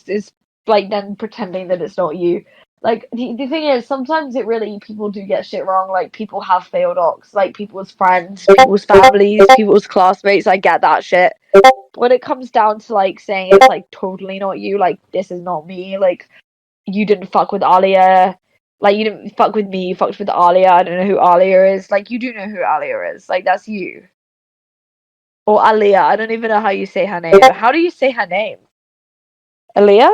is like then pretending that it's not you. Like the thing is, sometimes it really people do get shit wrong. Like people have failed docs, like people's friends, people's families, people's classmates. I get that shit. When it comes down to like saying it's like totally not you, like this is not me, like you didn't fuck with Alia, like you didn't fuck with me, you fucked with Alia. I don't know who Alia is. Like you do know who Alia is. Like that's you. Or Alia. I don't even know how you say her name. How do you say her name? Alia?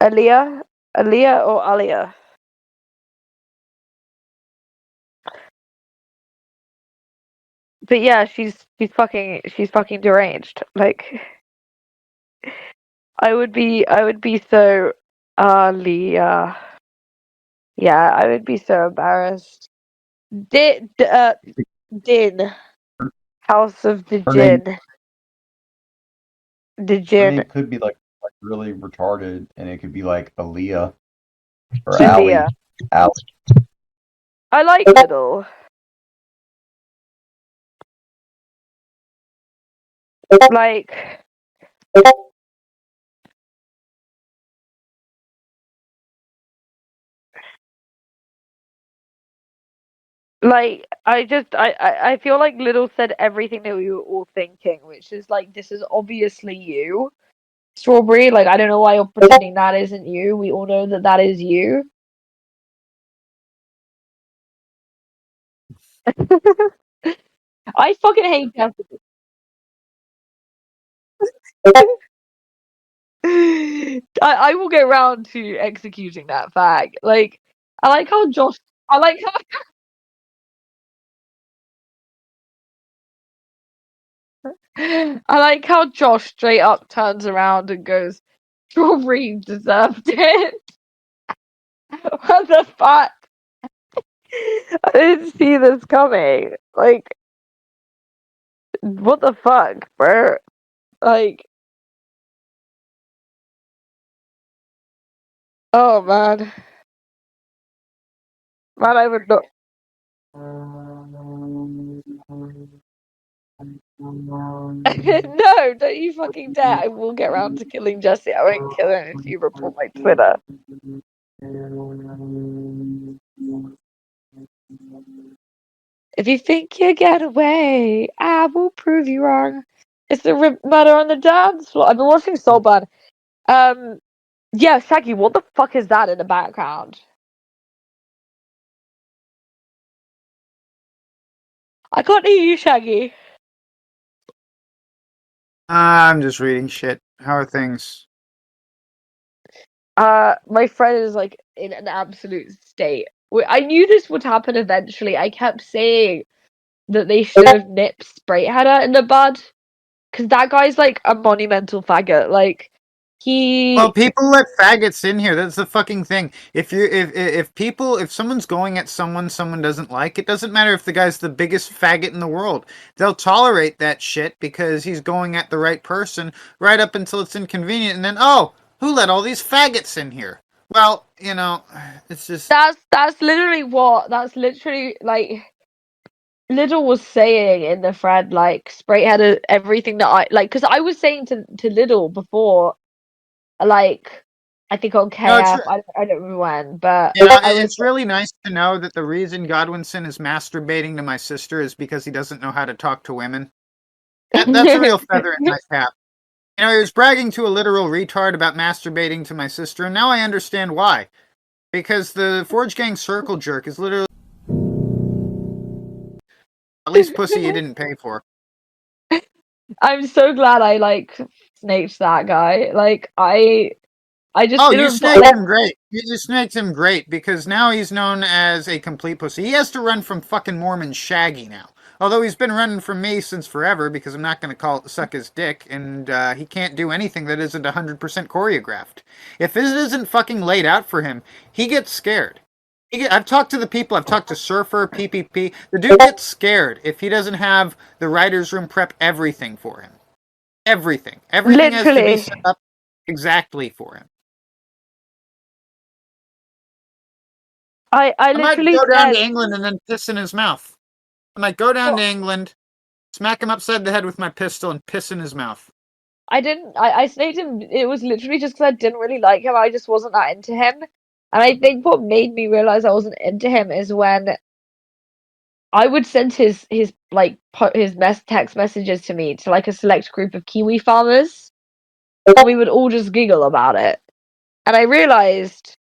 Alia? Alia or Alia? But yeah, she's fucking deranged. Like I would be so Alia. Yeah, I would be so embarrassed. Din. House of the Her name Jinn. The her Jinn. name could be like really retarded, and it could be like Aaliyah or Alia. Allie. Allie. I like Little. Like I feel like Little said everything that we were all thinking, which is like this is obviously you. Strawberry, like I don't know why you're pretending that isn't you. We all know that that is you. I fucking hate Jessica. I will get round to executing that fact. Like I like how Josh I like how I like how Josh straight up turns around and goes, Strawberry deserved it. What the fuck? I didn't see this coming. Like, what the fuck, bro? Like, oh man. Man, I would not. No, don't you fucking dare. I will get round to killing Jesse. I won't kill him if you report my Twitter. If you think you get away, I will prove you wrong. It's the murder on the dance floor. I've been watching so bad. Yeah, Shaggy, what the fuck is that in the background? I can't hear you, Shaggy. I'm just reading shit. How are things? My friend is like in an absolute state. I knew this would happen eventually. I kept saying that they should have nipped Sprayheader in the bud, because that guy's like a monumental faggot. Like Well, he people let faggots in here. That's the fucking thing. If someone's going at someone doesn't like, it doesn't matter if the guy's the biggest faggot in the world. They'll tolerate that shit because he's going at the right person right up until it's inconvenient, and then who let all these faggots in here? Well, it's just that's literally like Little was saying in the thread, like Sprayheader everything that I like, because I was saying to Little before, like I think on it's KF, I don't remember when, but I was it's really nice to know that the reason Godwinson is masturbating to my sister is because he doesn't know how to talk to women. That's a real feather in my cap. He was bragging to a literal retard about masturbating to my sister, and now I understand why. Because the Forge Gang circle jerk is literally at least pussy you didn't pay for. I'm so glad I like snaked that guy. Like I just Oh, you didn't snaked like him great. You just snaked him great because now he's known as a complete pussy. He has to run from fucking Mormon Shaggy now. Although he's been running from me since forever because I'm not going to suck his dick, and he can't do anything that isn't 100% choreographed. If it isn't fucking laid out for him, he gets scared. I've talked to the people. I've talked to Surfer, PPP. The dude gets scared if he doesn't have the writer's room prep everything for him. Everything. Everything has to be literally. set up exactly for him. I I might literally go down said, to England and then piss in his mouth. I might go down "What?" to England, smack him upside the head with my pistol, and piss in his mouth. I snaked him. It was literally just because I didn't really like him. I just wasn't that into him. And I think what made me realize I wasn't into him is when I would send his like his text messages to me to like a select group of Kiwi farmers, and we would all just giggle about it. And I realized,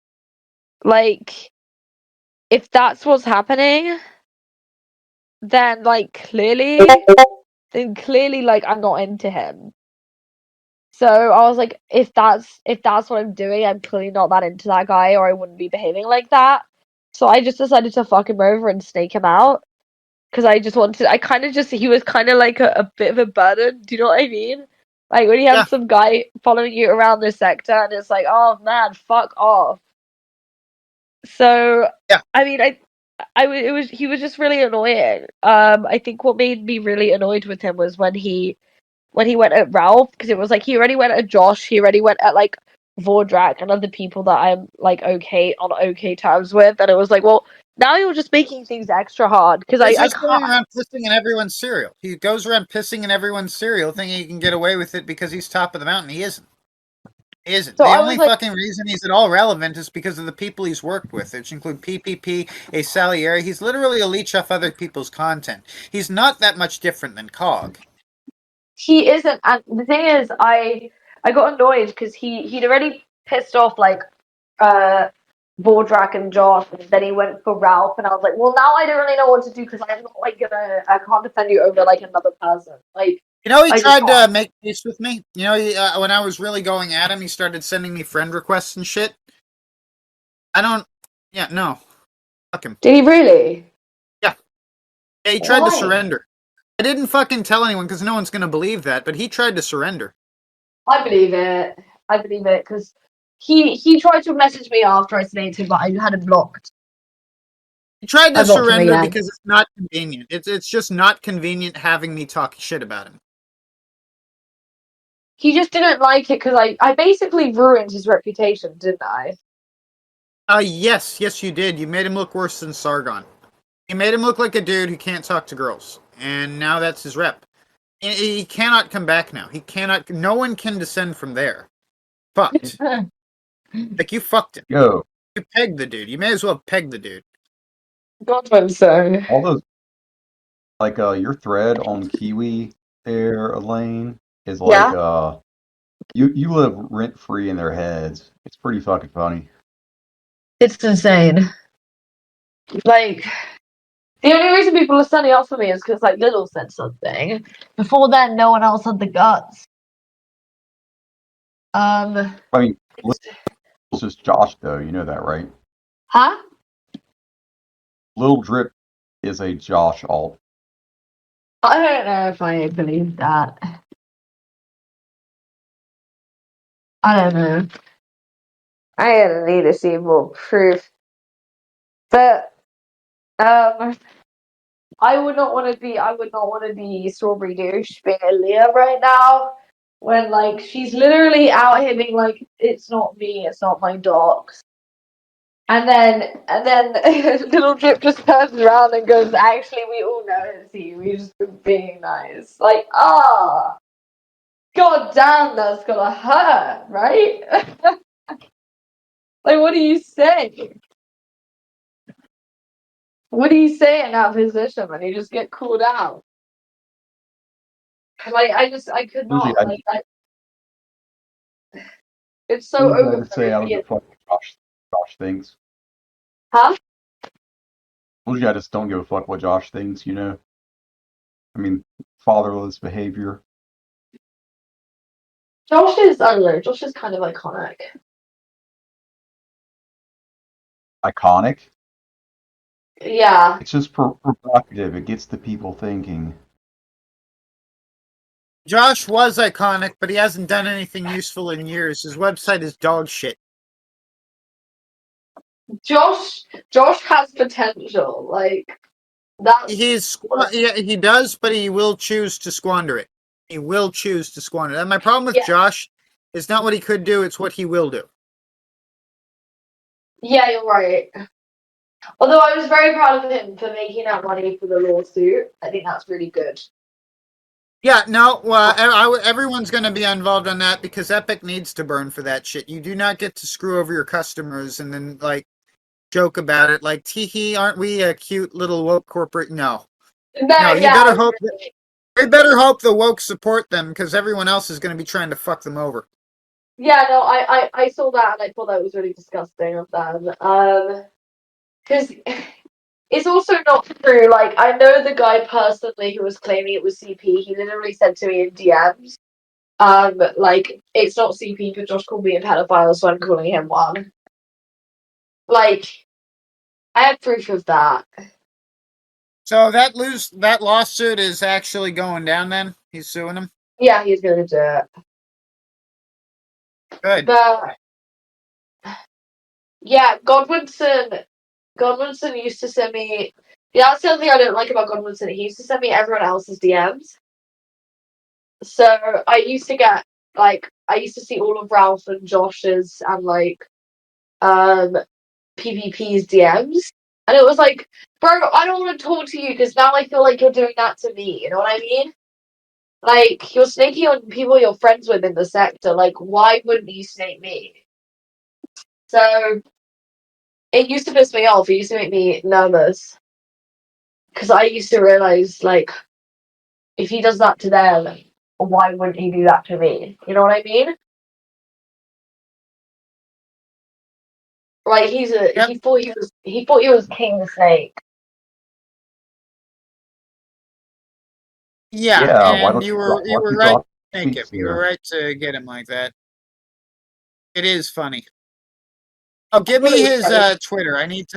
like, if that's what's happening, then clearly, like, I'm not into him. So I was like, if that's what I'm doing, I'm clearly not that into that guy, or I wouldn't be behaving like that. So I just decided to fuck him over and snake him out. Because I just wanted, I kind of just, he was kind of like a bit of a burden. Do you know what I mean? Like when you Yeah. have some guy following you around the sector and it's like, oh man, fuck off. So, Yeah. I mean, he was just really annoying. I think what made me really annoyed with him was when he went at Ralph, because it was like he already went at Josh, he already went at like Vordrak and other people that I'm like on okay terms with, and it was like, well, now you're just making things extra hard because He's I just going can't. around pissing in everyone's cereal. He goes around pissing in everyone's cereal, thinking he can get away with it because he's top of the mountain. He isn't. He isn't. So The I was only like, fucking reason he's at all relevant is because of the people he's worked with, which include PPP, a Salieri. He's literally a leech off other people's content. He's not that much different than Cog. he isn't, and the thing is, I got annoyed because he'd already pissed off like uh Vordrak and Josh, and then he went for Ralph, and I was like, well, now I don't really know what to do because I'm not like I can't defend you over like another person. Like You know, he I just tried to can't. make peace with me. You know, when I was really going at him, he started sending me friend requests and shit. I don't. Yeah, no. Fuck him. Did he really? Yeah. Yeah, he tried to Why? surrender. I didn't fucking tell anyone because no one's gonna believe that, but he tried to surrender. I believe it. I believe it because he tried to message me after I snaked him, but I had him blocked. He tried I to blocked him surrender again. because it's not convenient. It's just not convenient having me talk shit about him. He just didn't like it because I basically ruined his reputation, didn't I? Yes, you did. You made him look worse than Sargon. You made him look like a dude who can't talk to girls, and now that's his rep. He cannot come back now. He cannot. No one can descend from there. Fucked. Like you fucked him. Yo, You pegged the dude. You may as well peg the dude. Godwinson. all those like your thread on Kiwi there, Elaine, is like Yeah, you live rent free in their heads. It's pretty fucking funny. it's insane. Like the only reason people are standing up for me is because like Little said something. Before then, no one else had the guts. I mean, It's, it's just Josh though, you know that, right? huh? Little Drip is a Josh alt. I don't know if I believe that. I don't know. I need to see more proof. But I would not want to be. I would not want to be Strawberry Douche being Aaliyah right now. When like she's literally out here being like, "It's not me. It's not my dogs." And then Little Drip just turns around and goes, "Actually, we all know it's you. We just been being nice." Like, god damn, that's gonna hurt, right? Like, what do you say? What do you say in that position when you just get called out? Like, I could Usually, not. Like, it's so usually I just say I don't give overrated. a fuck what Josh thinks. Huh? Usually I just don't give a fuck what Josh thinks. You know, I mean, fatherless behavior. Josh is, I don't know, Josh is kind of iconic. Iconic. Yeah. It's just provocative. It gets the people thinking. Josh was iconic, but he hasn't done anything useful in years. His website is dog shit. Josh has potential. Like, that's. Yeah, he does, but he will choose to squander it. He will choose to squander it. And my problem with Yeah, Josh is not what he could do; it's what he will do. yeah, you're right. Although I was very proud of him for making that money for the lawsuit. I think that's really good. Yeah, no, everyone's going to be involved on that because Epic needs to burn for that shit. You do not get to screw over your customers and then, like, joke about it. Like, tee aren't we a cute little woke corporate? No. No, you better hope they better hope the woke support them because everyone else is going to be trying to fuck them over. Yeah, no, I saw that and I thought that was really disgusting of them. Because it's also not true. Like, I know the guy personally who was claiming it was CP. He literally said to me in DMs, like, it's not CP, but Josh called me a pedophile, so I'm calling him one. Like, I have proof of that. So that lawsuit is actually going down. Then he's suing him. Yeah, he's gonna do it. Good. But yeah, Godwinson used to send me. Yeah, that's the other thing I don't like about Godwinson. He used to send me everyone else's DMs. So I used to get I used to see all of Ralph and Josh's and PPP's DMs, and it was like, bro, I don't want to talk to you because now I feel like you're doing that to me. You know what I mean? Like, you're snaking on people you're friends with in the sector. Like, why wouldn't you snake me? So it used to piss me off. It used to make me nervous because I used to realize, like, if he does that to them, why wouldn't he do that to me? You know what I mean? Like, Yep. he thought he was King Snake. Yeah, Yeah, why and don't you you were drop? Why you don't were you right drop to make him. tweets You were here? right to get him like that. It is funny. Oh, give What me is his funny? Twitter. I need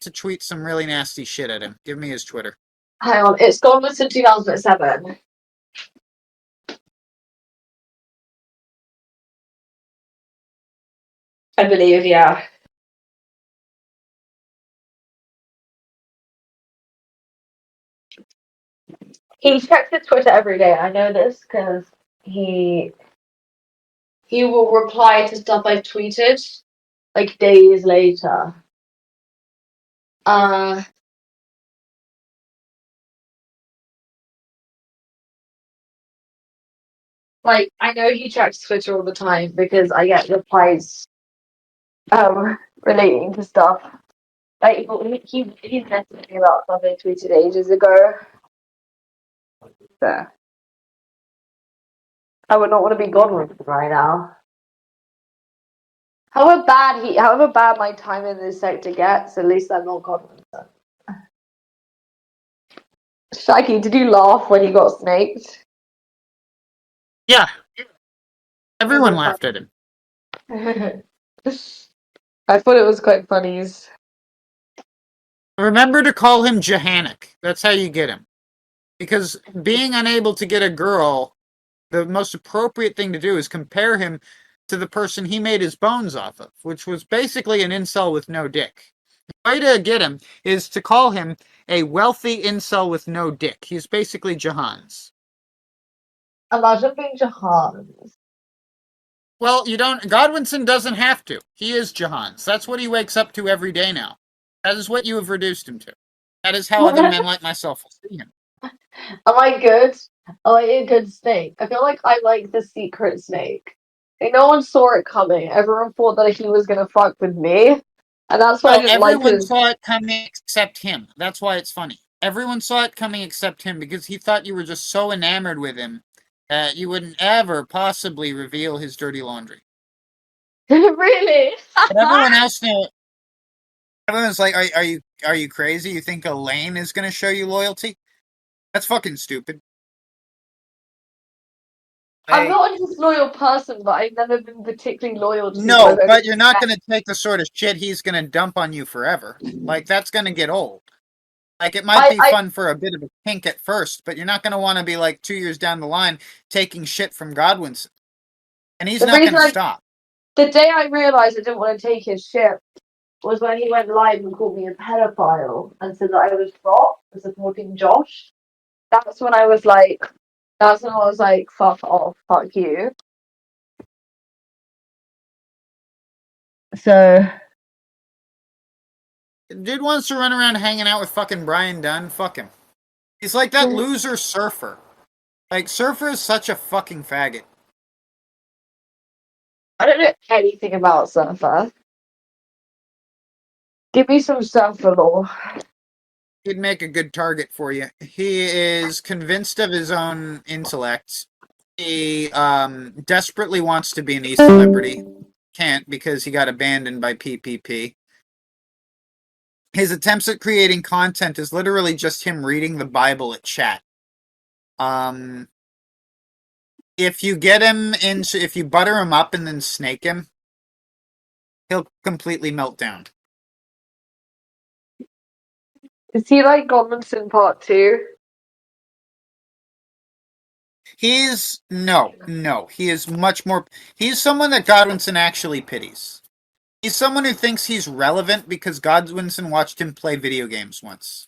to tweet some really nasty shit at him. Give me his Twitter. Hang on, it's Godwinson 2007. I believe, yeah. He checks his Twitter every day. I know this because he he will reply to stuff I've tweeted like days later. Uh, like I know he checks Twitter all the time because I get replies relating to stuff. Like he messaged me about stuff I tweeted ages ago. So I would not want to be Godwinson right now. However bad my time in this sector gets, at least I'm not Godwinson. Shaggy, did you laugh when he got snaked? Yeah, everyone Was it laughed at him. funny? I thought it was quite funny. Remember to call him Johannic. That's how you get him. Because being unable to get a girl, the most appropriate thing to do is compare him to the person he made his bones off of, which was basically an incel with no dick. The way to get him is to call him a wealthy incel with no dick. He's basically Jahan's. Imagine being Jahan. Well, you don't. Godwinson doesn't have to. He is Jahan's. That's what he wakes up to every day now. That is what you have reduced him to. That is how other men like myself will see him. Am I good? Am I a good snake? I feel like I like the secret snake. Like, no one saw it coming. Everyone thought that he was gonna fuck with me, and that's why I No, didn't like everyone his. saw it coming except him. That's why it's funny. Everyone saw it coming except him because he thought you were just so enamored with him that you wouldn't ever possibly reveal his dirty laundry. Really? But everyone else knew. Everyone's like, are you crazy? You think Elaine is going to show you loyalty? That's fucking stupid. I'm not a disloyal person, but I've never been particularly loyal to people I've No, only but you're not met. going to take the sort of shit he's going to dump on you forever. Like, that's going to get old. Like, it might be I fun for a bit of a kink at first, but you're not going to want to be, like, 2 years down the line taking shit from Godwinson. And he's the not going reason to I stop. the day I realized I didn't want to take his shit was when he went live and called me a pedophile and said that I was prop for supporting Josh. That's when I was like, that's when I was like, fuck off, fuck you. So Dude wants to run around hanging out with fucking Brian Dunn. Fuck him. He's like that loser surfer. Like, Surfer is such a fucking faggot. I don't know anything about Surfer. Give me some Surfer lore. He'd make a good target for you. He is convinced of his own intellect. He desperately wants to be an e-celebrity. Can't because he got abandoned by PPP. His attempts at creating content is literally just him reading the Bible at chat. If you get him into, if you butter him up and then snake him, he'll completely melt down. Is he like Godwinson Part 2? No, he is much more, he's someone that Godwinson actually pities. He's someone who thinks he's relevant because Godwinson watched him play video games once.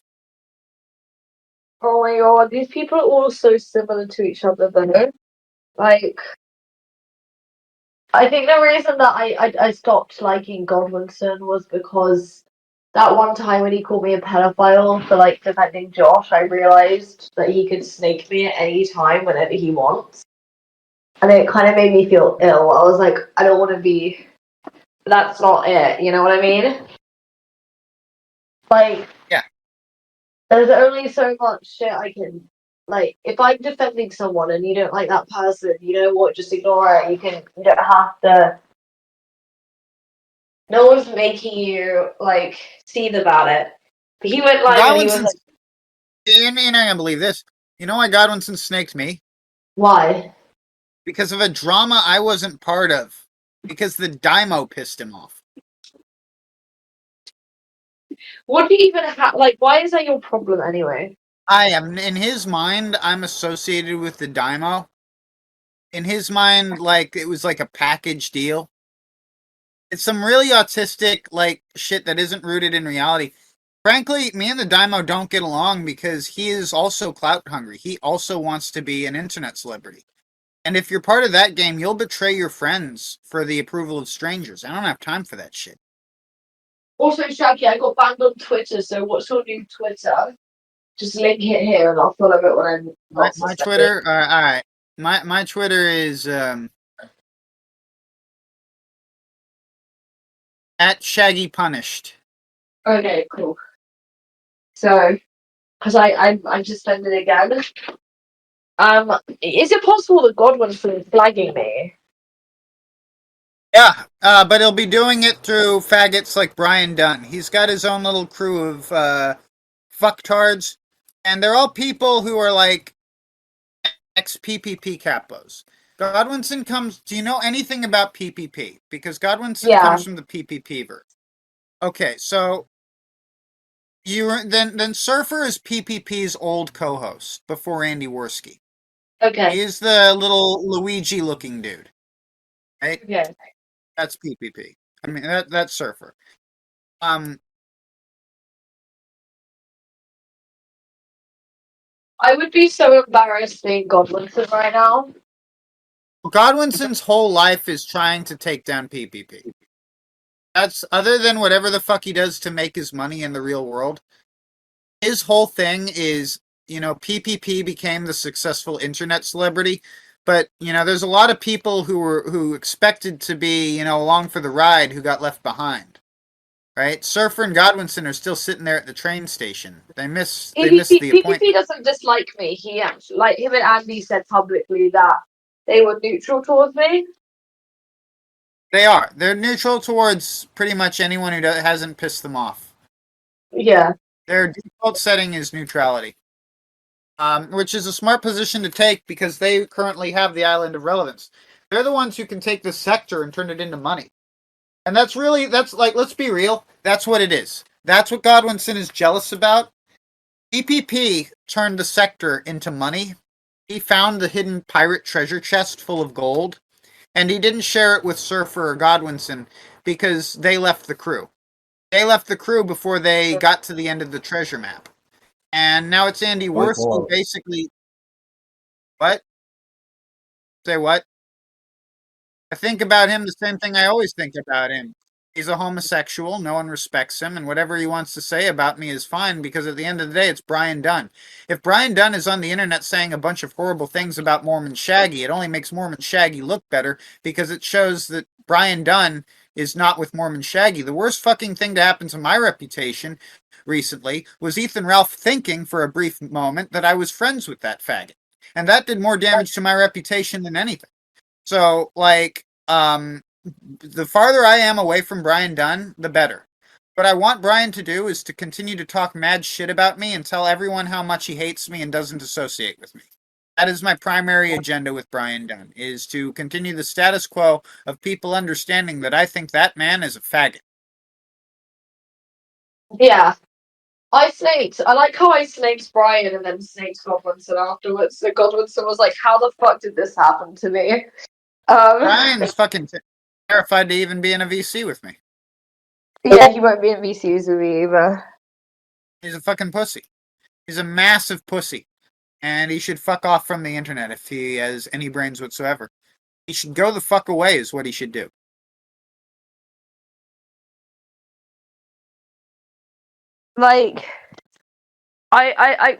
Oh my god, these people are all so similar to each other though. Like, I think the reason that I stopped liking Godwinson was because that one time when he called me a pedophile for like defending Josh, I realized that he could snake me at any time whenever he wants. And it kind of made me feel ill. I was like, I don't want to be. That's not it. You know what I mean? Like, Yeah. there's only so much shit I can. Like, if I'm defending someone and you don't like that person, you know what? Just ignore it. You don't have to. No one's making you like seethe about it. But he went live and he was like, And I can't believe this. You know why Godwinson snaked me? "Why? Because of a drama I wasn't part of. Because the Dymo pissed him off. What do you even have? Like, why is that your problem anyway?" I am, in his mind, I'm associated with the Dymo. In his mind, like, it was like a package deal. It's some really autistic, like, shit that isn't rooted in reality. Frankly, me and the Dymo don't get along because he is also clout hungry. He also wants to be an internet celebrity. And if you're part of that game, you'll betray your friends for the approval of strangers. I don't have time for that shit. Also, Shaggy, I got banned on Twitter. So what's your new Twitter? Just link it here, and I'll follow it when I'm not My suspended. Twitter, all right. My Twitter is at Shaggy Punished. Okay, cool. So, because I'm suspended again. Is it possible that Godwinson is flagging me? Yeah, but he'll be doing it through faggots like Brian Dunn. He's got his own little crew of fucktards, and they're all people who are like ex-PPP capos. Godwinson comes. Do you know anything about PPP? Because Godwinson Yeah. comes from the PPP verse. Okay, so then Surfer is PPP's old co-host before Andy Worski. Okay. He's the little Luigi-looking dude, right? Okay. That's PPP. I mean that's Surfer. I would be so embarrassed being Godwinson right now. Godwinson's whole life is trying to take down PPP. That's other than whatever the fuck he does to make his money in the real world. His whole thing is, PPP became the successful internet celebrity, but there's a lot of people who expected to be, along for the ride who got left behind. Right? Surfer and Godwinson are still sitting there at the train station. They missed the appointment. PPP doesn't dislike me. He actually, like him and Andy said publicly that they were neutral towards me. They are. They're neutral towards pretty much anyone who hasn't pissed them off. Yeah. Their default setting is neutrality, which is a smart position to take because they currently have the island of relevance. They're the ones who can take this sector and turn it into money. And that's like, let's be real, that's what it is. That's what Godwinson is jealous about. PPP turned the sector into money. He found the hidden pirate treasure chest full of gold, and he didn't share it with Surfer or Godwinson because they left the crew. They left the crew before they got to the end of the treasure map. And now it's Andy Worski basically. What? Say what? I think about him the same thing I always think about him. He's a homosexual. No one respects him, and whatever he wants to say about me is fine because at the end of the day, it's Brian Dunn. If Brian Dunn is on the internet saying a bunch of horrible things about Mormon Shaggy, it only makes Mormon Shaggy look better because it shows that Brian Dunn is not with Mormon Shaggy. The worst fucking thing to happen to my reputation recently was Ethan Ralph thinking for a brief moment that I was friends with that faggot. And that did more damage to my reputation than anything. So, like, the farther I am away from Brian Dunn, the better. What I want Brian to do is to continue to talk mad shit about me and tell everyone how much he hates me and doesn't associate with me. That is my primary agenda with Brian Dunn, is to continue the status quo of people understanding that I think that man is a faggot. Yeah. I snaked. I like how I snaked Brian and then snaked Godwinson afterwards. So Godwinson was like, "How the fuck did this happen to me?" Brian's fucking terrified to even be in a VC with me. Yeah, he won't be in VCs with me either. He's a fucking pussy. He's a massive pussy. And he should fuck off from the internet if he has any brains whatsoever. He should go the fuck away is what he should do. Like,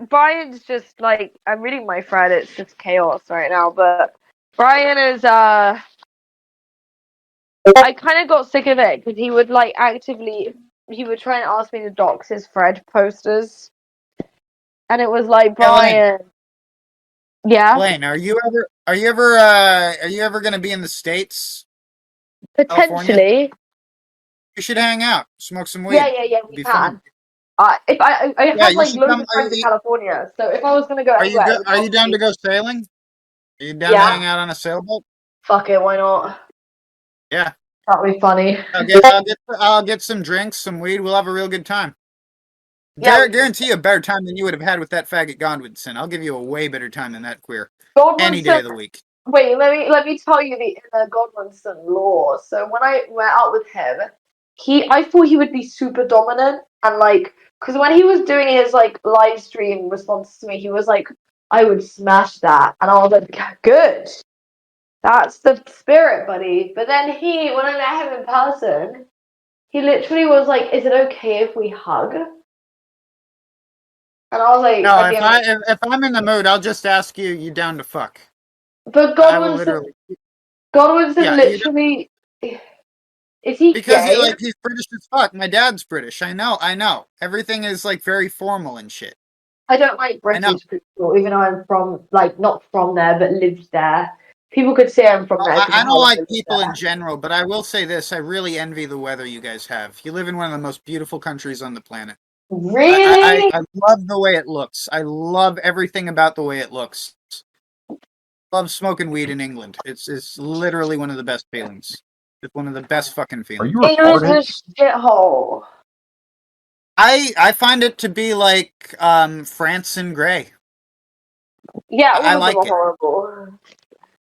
Brian's just like, I'm reading my thread. It's just chaos right now. But Brian is I kind of got sick of it because he would like actively, he would try and ask me to dox his Fred posters, and it was like, Brian, yeah, Blaine, are you ever gonna be in the States? California? potentially, You should hang out, smoke some weed. yeah, we Be can. fun. If I Yeah, have you like should loads come. of friends in California, so if I was gonna go anywhere, it would Are you down probably to go sailing? Are you down to yeah, hang out on a sailboat? fuck it, why not? Yeah. That'd be funny. I'll get some drinks, some weed. We'll have a real good time. Yeah, Guarantee you a better time than you would have had with that faggot Godwinson. I'll give you a way better time than that queer. Any day Godwinson. of the week. Wait, let me tell you the inner Godwinson lore. So when I went out with him, I thought he would be super dominant and like, because when he was doing his like live stream response to me, he was like, "I would smash that," and I was like, "Good, that's the spirit, buddy." But then when I met him in person, he literally was like, "Is it okay if we hug?" And I was like, No, "Okay." if I'm in the mood, I'll just ask you. You down to fuck? But I will literally. Godwinson Yeah, literally. Is he because gay? he's British as fuck. My dad's British. I know. Everything is like very formal and shit. I don't like I know. British people, even though I'm from, like, not from there, but lived there. People could say I'm from there because I of how don't long I like lived people in there. general, but I will say this: I really envy the weather you guys have. You live in one of the most beautiful countries on the planet. Really? I love the way it looks. I love everything about the way it looks. Love smoking weed in England. It's literally one of the best feelings. It's one of the best fucking Are feelings. you England's retarded? a shithole. I find it to be like France in Grey. Yeah, all I of them like are it. horrible.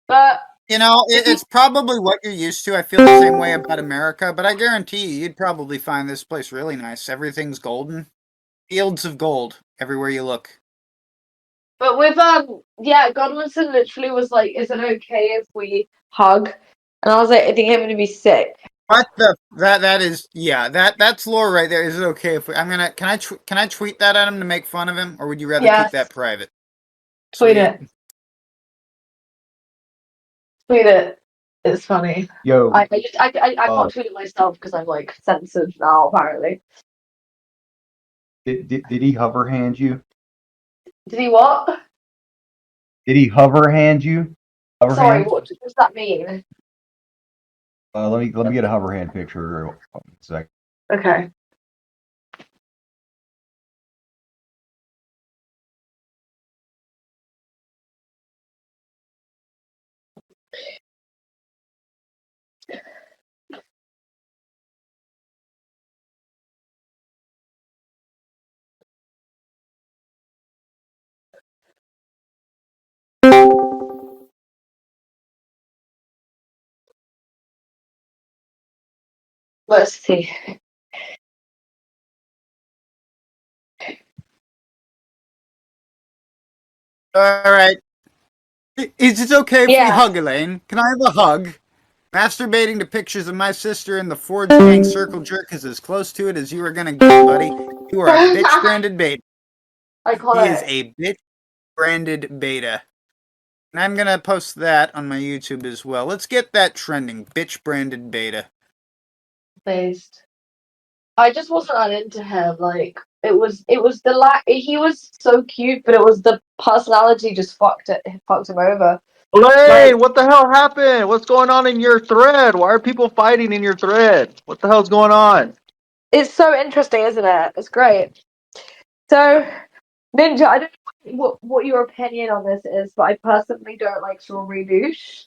But You know, if you, it's probably what you're used to. I feel the same way about America, but I guarantee you'd probably find this place really nice. Everything's golden. Fields of gold everywhere you look. but with yeah, Godwinson literally was like, "Is it okay if we hug?" And I was like, "I think I'm gonna be sick." What the that is that's lore right there. Is it okay if I'm gonna can I tweet that at him to make fun of him, or would you rather keep that Yes, private? tweet Sweet. it. Tweet it. It's funny. Yo, I can't tweet it myself because I'm like censored now apparently. did he hover hand you? Did he what? Did he hover hand you? Hover Sorry, hand? what does that mean? Let me get a hover hand picture. One sec. Okay. Let's see. All right. Is it okay if we Yeah. hug, Elaine? Can I have a hug? Masturbating to pictures of my sister in the Forge Gang Circle Jerk is as close to it as you are gonna get, buddy. You are a bitch branded beta. He is Iconic. a bitch branded beta. And I'm gonna post that on my YouTube as well. Let's get that trending. Bitch branded beta. Based. I just wasn't that into him. Like it was the he was so cute, but it was the personality just fucked him over. Like Blaine, what the hell happened? What's going on in your thread? Why are people fighting in your thread? What the hell's going on? it's so interesting, isn't it? It's great. So Ninja, I don't know what your opinion on this is, but I personally don't like Strawberry Douche.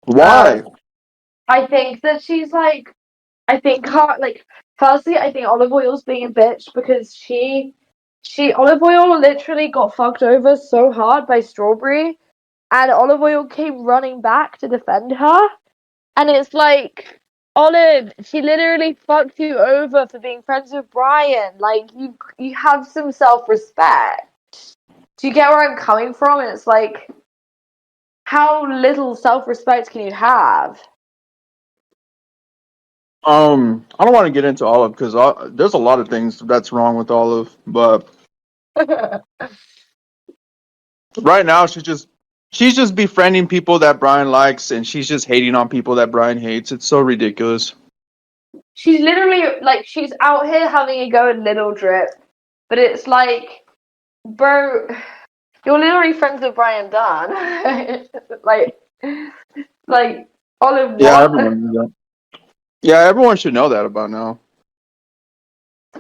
Why? I think that she's like, I think her like. Firstly, I think Olive Oil's being a bitch because Olive Oil literally got fucked over so hard by Strawberry, and Olive Oil came running back to defend her, and it's like, Olive, she literally fucked you over for being friends with Brian. Like you have some self-respect. Do you get where I'm coming from? And it's like, how little self-respect can you have? I don't want to get into Olive because there's a lot of things that's wrong with Olive, but right now she's just befriending people that Brian likes, and she's just hating on people that Brian hates. It's so ridiculous. She's literally like, she's out here having a go at Little Drip, but it's like, bro, you're literally friends with Brian Dunn. like, Olive, Yeah, what? everyone knows that. Yeah, everyone should know that about now.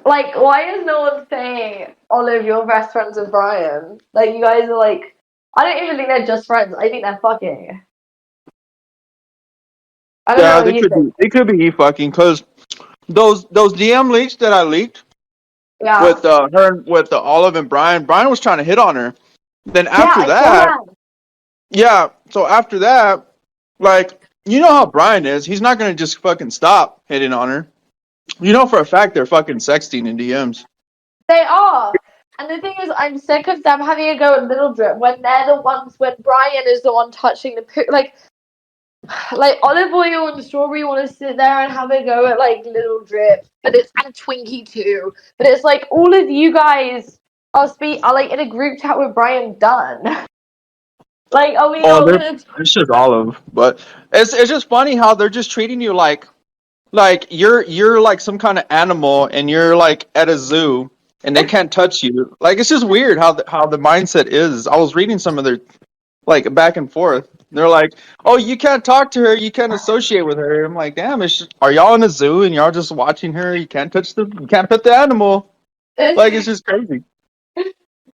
Like, why is no one saying, Olive, you're best friends with Brian? Like, you guys are like, I don't even think they're just friends. I think they're fucking. I don't know Yeah, what you think. they could be fucking because those DM leaks that I leaked Yeah. with her with Olive and Brian. Brian was trying to hit on her. Then Yeah, after I saw that, that. yeah. So after that, like you know how Brian is. He's not gonna just fucking stop hitting on her. You know for a fact they're fucking sexting in DMs. They are. And the thing is, I'm sick of them having a go at Little Drip when they're the ones, when Brian is the one touching the like Olive Oil and Strawberry want to sit there and have a go at like Little Drip, but it's and Twinkie too. But it's like all of you guys are like in a group chat with Brian Dunn. Like, are we Oh, not gonna? it's just Olive, but it's just funny how they're just treating you like you're like some kind of animal and you're like at a zoo and they can't touch you. Like it's just weird how the mindset is. I was reading some of their like back and forth. They're like, "Oh, you can't talk to her. You can't associate with her." I'm like, "Damn, are y'all in a zoo and y'all just watching her? You can't you can't pet the animal." Like it's just crazy.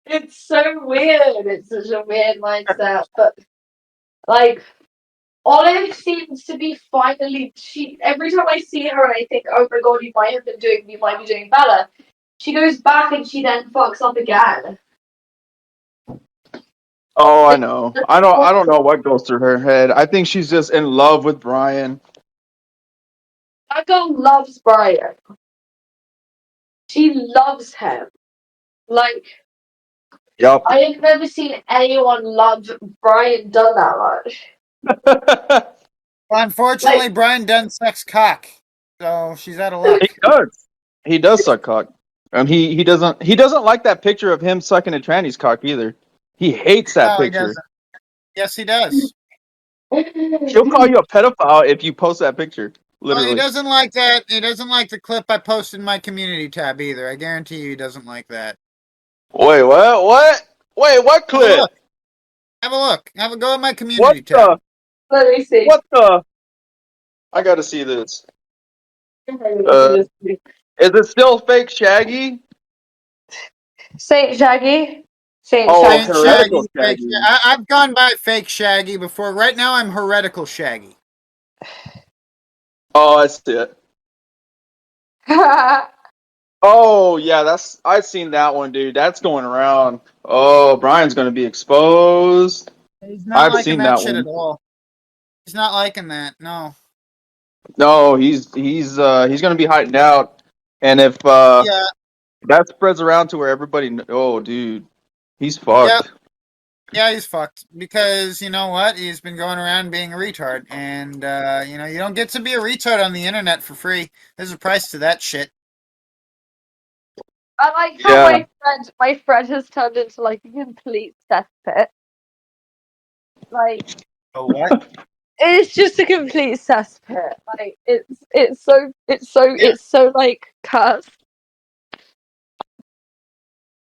It's so weird. It's such a weird mindset, but like. Olive seems to be finally. She every time I see her and I think, oh my god, you might be doing better. She goes back and she then fucks up again. Oh, I know. I don't know what goes through her head. I think she's just in love with Brian. That girl loves Brian. She loves him. Like Yep. I have never seen anyone love Brian Dunn that much. Well, unfortunately, Like Brian Dunn sucks cock, so she's out of luck. He does. He does suck cock. And he doesn't like that picture of him sucking a tranny's cock either. He hates that No, he picture. doesn't. Yes, he does. He'll call you a pedophile if you post that picture. Well, he Literally. doesn't like that. He doesn't like the clip I posted in my community tab either. I guarantee you, he doesn't like that. Wait, what? What? Wait, what Have a clip? look. Have a look. Have a go at my What community tab. the? let me see. What the? I gotta see this. Is it still fake Shaggy? Saint Shaggy. Saint Oh, Shaggy. Saint Shaggy, heretical fake. Shaggy. I've gone by fake Shaggy before. Right now, I'm heretical Shaggy. Oh, I see it. Oh, yeah, I've seen that one, dude. That's going around. Oh, Brian's gonna be exposed. He's not I've liking seen that that shit one. at all. He's not liking that. No. No, he's gonna be hiding out, and if Yeah. that spreads around to where everybody, oh, dude, he's Yep. fucked. Yeah, he's fucked because you know what? He's been going around being a retard, and you don't get to be a retard on the internet for free. There's a price to that shit. I like how Yeah. my friend has turned into like a complete cesspit. Like Oh what? it's just a complete cesspit. Like Yeah. it's so like cursed.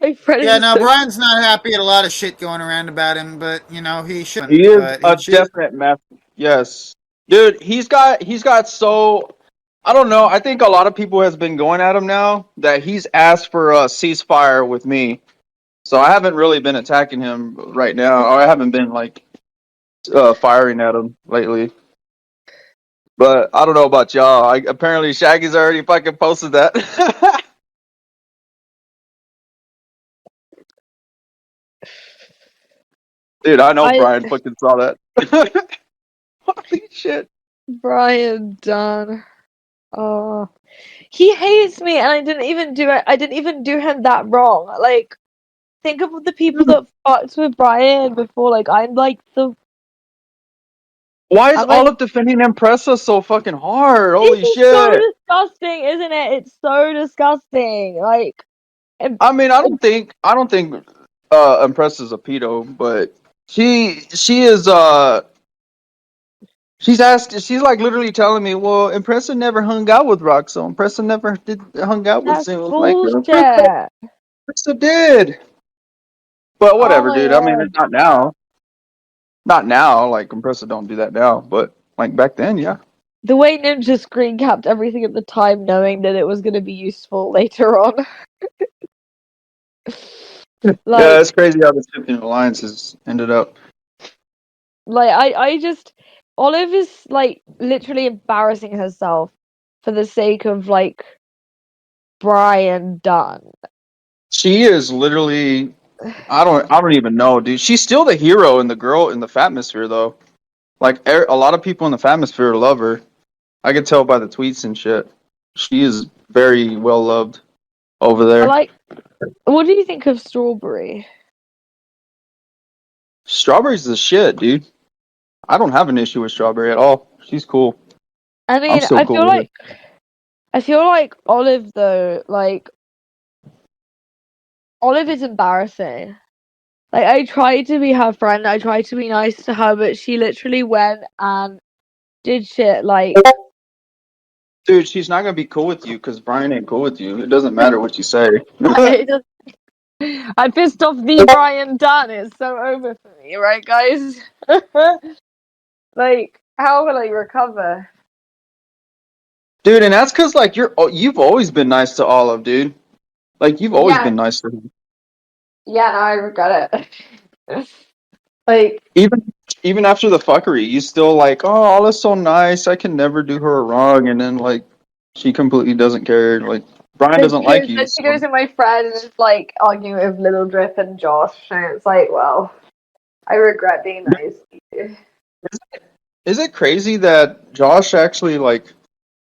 My friend Yeah, is no, so Brian's not happy at a lot of shit going around about him, but he He shouldn't. is But a he should. definite mess. Yes. Dude, he's got so I don't know. I think a lot of people has been going at him now that he's asked for a ceasefire with me. So I haven't really been attacking him right now. Or I haven't been like firing at him lately. But I don't know about y'all. Apparently Shaggy's already fucking posted that. Dude, I know I Brian fucking saw that. Holy shit. Brian Dunn. Oh, he hates me, and I didn't even do it. I didn't even do him that wrong. Like, think of the people that fucked with Brian before. Like, Why is I'm like, Olive defending Impressa so fucking hard? this Holy is so shit. disgusting, isn't it? It's so disgusting. Like, and, I mean, I don't think Impressa's a pedo, but she is she's like literally telling me, well, Impressa never hung out with Roxo. Impressa never did hung out with that's Zoom. Like bullshit. Impressa did. But Oh whatever, my dude. I mean, it's god. not now. Not now. Like Impressa don't do that now, but like back then, yeah. The way Ninja screen capped everything at the time, knowing that it was going to be useful later on. Yeah, like, it's crazy how the shipping alliances ended up. I just Olive is like literally embarrassing herself for the sake of like Brian Dunn. She is literally I don't even know, dude. She's still the hero in the Fatmosphere though. Like a lot of people in the Fatmosphere love her. I can tell by the tweets and shit. She is very well loved over I there. like. What do you think of Strawberry? Strawberry's the shit, dude. I don't have an issue with Strawberry at all. She's cool. I I'm mean, still cool with her. I feel like Olive though, like Olive is embarrassing. Like I tried to be her friend, I tried to be nice to her, but she literally went and did shit like Dude, she's not gonna be cool with you because Brian ain't cool with you. It doesn't matter what you say. I just I pissed off the Brian Dunn. It's so over for me, right, guys? Like, how will I recover? Dude, and that's because like you've always been nice to Olive, dude. Like you've always Yeah, been nice to him. yeah, no, I regret it. Like, Even after the fuckery, you still like, oh, Olive's so nice. I can never do her wrong, and then like she completely doesn't care. Like Brian doesn't like you. then she So. goes to my friend and is like arguing with Little Drip and Josh, and it's like, well, I regret being nice to you. Is it crazy that Josh actually like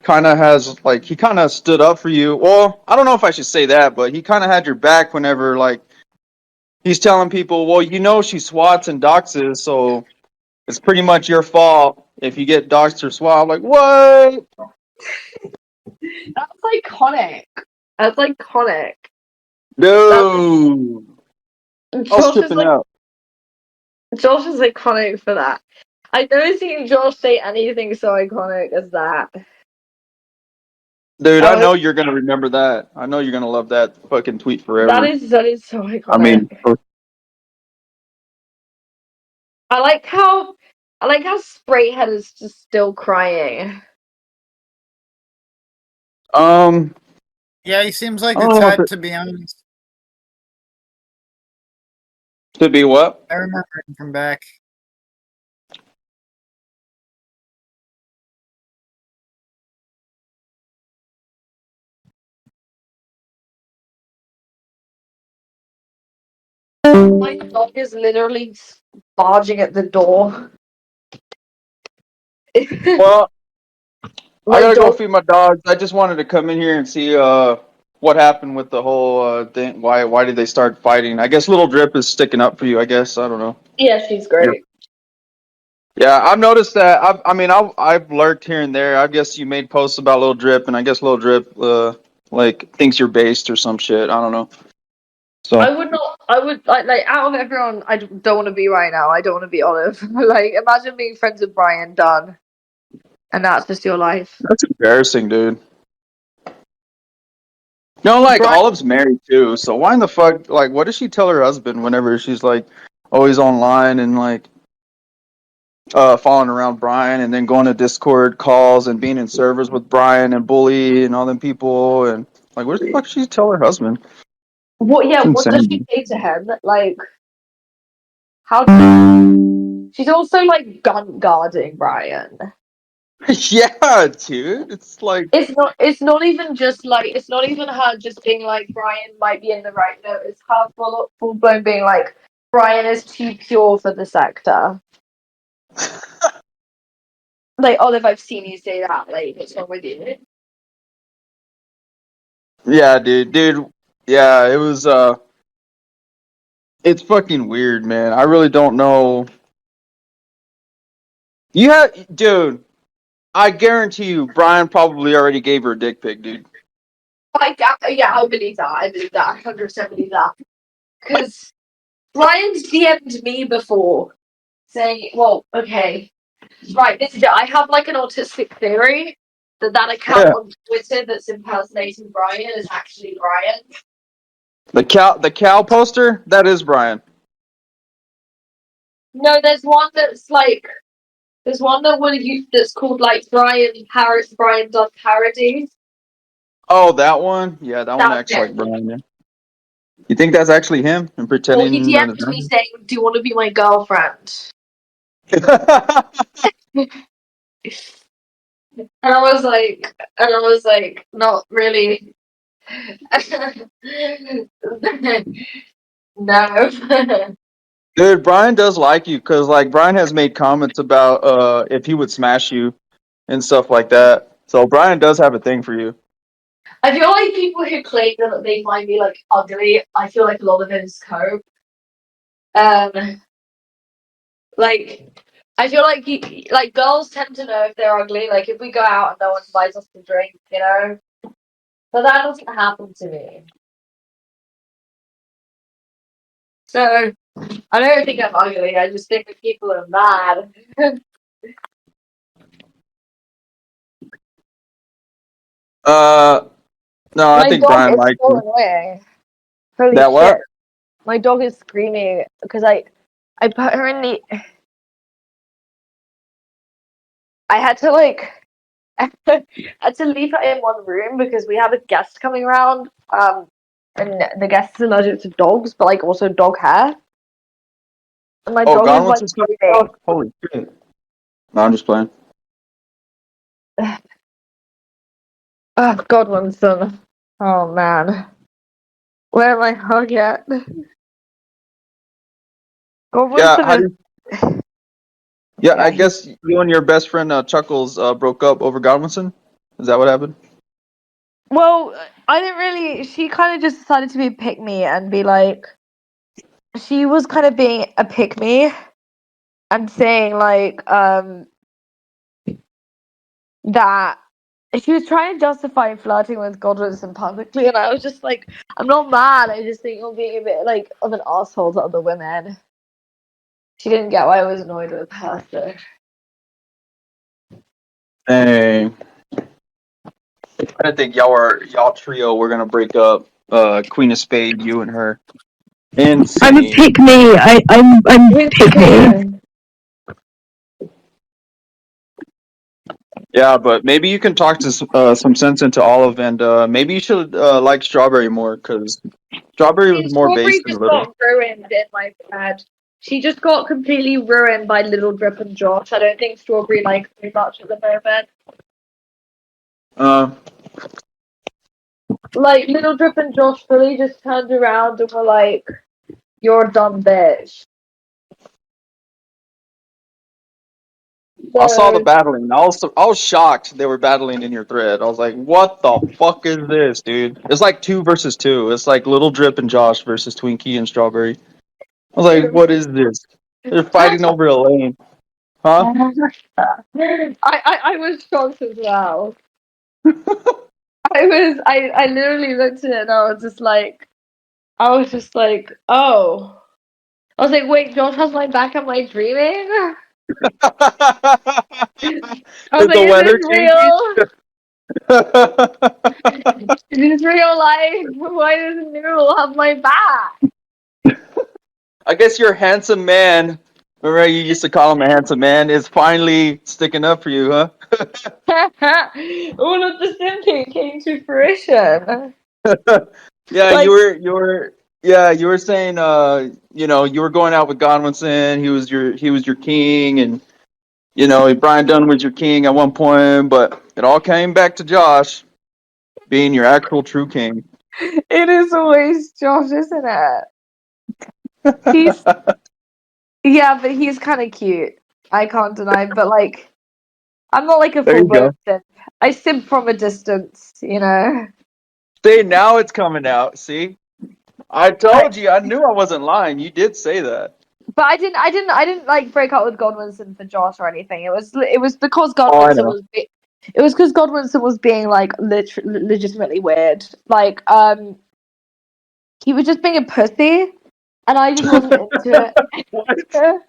kind of has like he kind of stood up for you? Well, I don't know if I should say that, but he kind of had your back whenever like he's telling people, well, she swats and doxes, so it's pretty much your fault if you get doxed or swat. I'm like, what? That's iconic. That's iconic. No, I was Josh is tipping like out. Josh is iconic for that. I've never seen Josh say anything so iconic as that. Dude, I That know was you're gonna remember that. I know you're gonna love that fucking tweet that forever. is that is so I iconic. mean, I like how Sprayhead is just still crying. um, Yeah, he seems like I a don't know if type, it to be honest. should be what. I remember him from back. My dog is literally barging at the door. Well, I My gotta go dog. feed my dogs. I just wanted to come in here and see what happened with the whole thing. Why did they start fighting? I guess Little Drip is sticking up for you. I guess I don't know. Yeah, she's great. Yeah, I've noticed that. I've lurked here and there. I guess you made posts about Little Drip, and I guess Little Drip like thinks you're based or some shit. I don't know. So I would not. I would like out of everyone. I don't want to be right now. I don't want to be Olive. Like, imagine being friends with Brian Dunn, and that's just your life. that's embarrassing, dude. No, like Brian, Olive's married too. So why in the fuck? Like, what does she tell her husband whenever she's like always online and like following around Brian and then going to Discord calls and being in servers with Brian and Bully and all them people and like what the fuck does she tell her husband? what? Yeah, It's what does she insane. say to him? Like, how? She's also like gun guarding Brian. Yeah, dude. It's like It's not. It's not even just like. It's not even her just being like Brian might be in the right. No, it's her full blown being like Brian is too pure for the sector. Like, Olive, I've seen you say that. Like, what's wrong with you? yeah, dude. Yeah, it was it's fucking weird, man. I really don't know. You had dude, I guarantee you Brian probably already gave her a dick pic, dude. Yeah, I believe that. I believe that. I 100% believe that. Because Brian's DM'd me before saying, well, okay, right, this is it. I have like an autistic theory that account Yeah. on Twitter that's impersonating Brian is actually Brian. The cow poster, that is Brian. No, there's one that would use that's called like Brian does parodies. Oh, that one? Yeah, that one That's acts like it. Brian, yeah. You think that's actually him and Or he pretending that DM'd me saying, "Do you want to be my girlfriend?" And I was like, not really. No. Dude, Brian does like you because like Brian has made comments about if he would smash you and stuff like that. So Brian does have a thing for you. I feel like people who claim that they find me like ugly, I feel like a lot of it is cope. Um, like I feel like like girls tend to know if they're ugly. Like if we go out and no one buys us a drink, you know. But that doesn't happen to me. So I don't think I'm ugly. I just think that people are mad. Uh, no, I My think dog Brian is likes so you. annoying. Holy That shit! what? My dog is screaming because I put her in the. I had to like. I had to leave her in one room because we have a guest coming around. And the guest is allergic to dogs, but like also dog hair. And my Oh, dog is like Godwinson's coming screaming. out? Holy shit. No, I'm just playing. Oh, Godwinson. Oh man, where am I hug at? Yeah, Godwinson how do is. you, yeah, I Yeah, he. guess you and your best friend Chuckles broke up over Godwinson. Is that what happened? Well, I didn't really. She kind of just decided to be pick me and be like. She was kind of being a pick me and saying like that she was trying to justify flirting with Godwinson publicly, and I was just like, I'm not mad. I just think you're being a bit like of an asshole to other women. She didn't get why I was annoyed with her. So. Dang. I didn't think y'all trio were gonna break up. Queen of Spade, you and her. I'm a Insane. pick me. I'm Who's pick me. picking? Yeah, but maybe you can talk to some sense into Olive, and maybe you should like Strawberry more because Strawberry was more Strawberry based than just Little. got ruined in my head. She just got completely ruined by Little Drip and Josh. I don't think Strawberry likes me much at the moment. Uh, Like Little Drip and Josh fully just turned around and were like, "You're a dumb bitch." I saw the So, battling. I was shocked they were battling in your thread. I was like, what the fuck is this, dude? It's like 2 versus 2. It's like Little Drip and Josh versus Twinkie and Strawberry. I was like, what is this? They're fighting over a lane. Huh? I was shocked as well. I literally looked at it and I was just like, oh. I was like, wait, Josh has my back, am I dreaming? I was Is like, the is weather this changing? real? Is this real life? Why doesn't Noodle have my back? I guess your handsome man, remember you used to call him a handsome man, is finally sticking up for you, huh? All of the simping came to fruition. Yeah, Like, you were saying you were going out with Godwinson, he was your king, and Brian Dunn was your king at one point, but it all came back to Josh being your actual true king. it is always Josh, isn't it? He's Yeah, but he's kind of cute. I can't deny. But like, I'm not like a There full you blown go. simp. I simp from a distance, you know. See, now it's coming out. See, I I, told you, I knew I wasn't lying. You did say that. but I didn't like break up with Godwinson for Josh or anything. It was because Oh, I Godwinson know. was. It was because Godwinson was being like legitimately weird. Like, he was just being a pussy, and I just wasn't into What? it.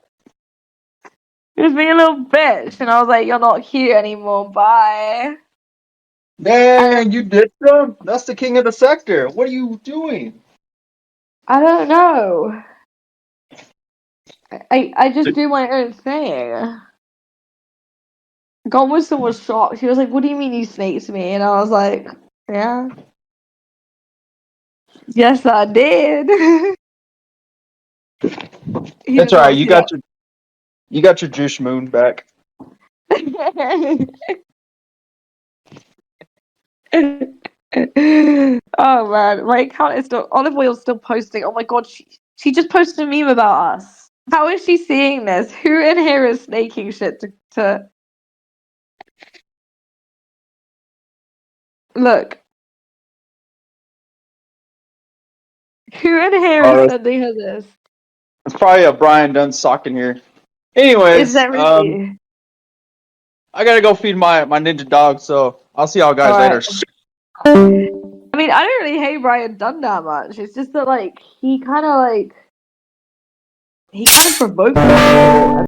He was being a little bitch, and I was like, "You're not cute anymore. Bye." And Man, you did some? That's the king of the sector. What are you doing? I don't know. I just do my own thing. Godwinson was shocked. He was like, "What do you mean you snaked me?" And I was like, "Yeah, yes, I did." He That's did all right. not see it. You got your Juice Moon back. Oh man, my account is still Olive Oil's still posting. Oh my god, she just posted a meme about us. How is she seeing this? Who in here is snaking shit to look? Who in here Oh, is that's, sending her this? that's probably a Brian Dunn sock in here. Is Anyways, that really? I gotta go feed my ninja dog, so I'll see y'all guys later. Alright. I mean, I don't really hate Brian Dunn that much. It's just that, like, he kind of provokes people.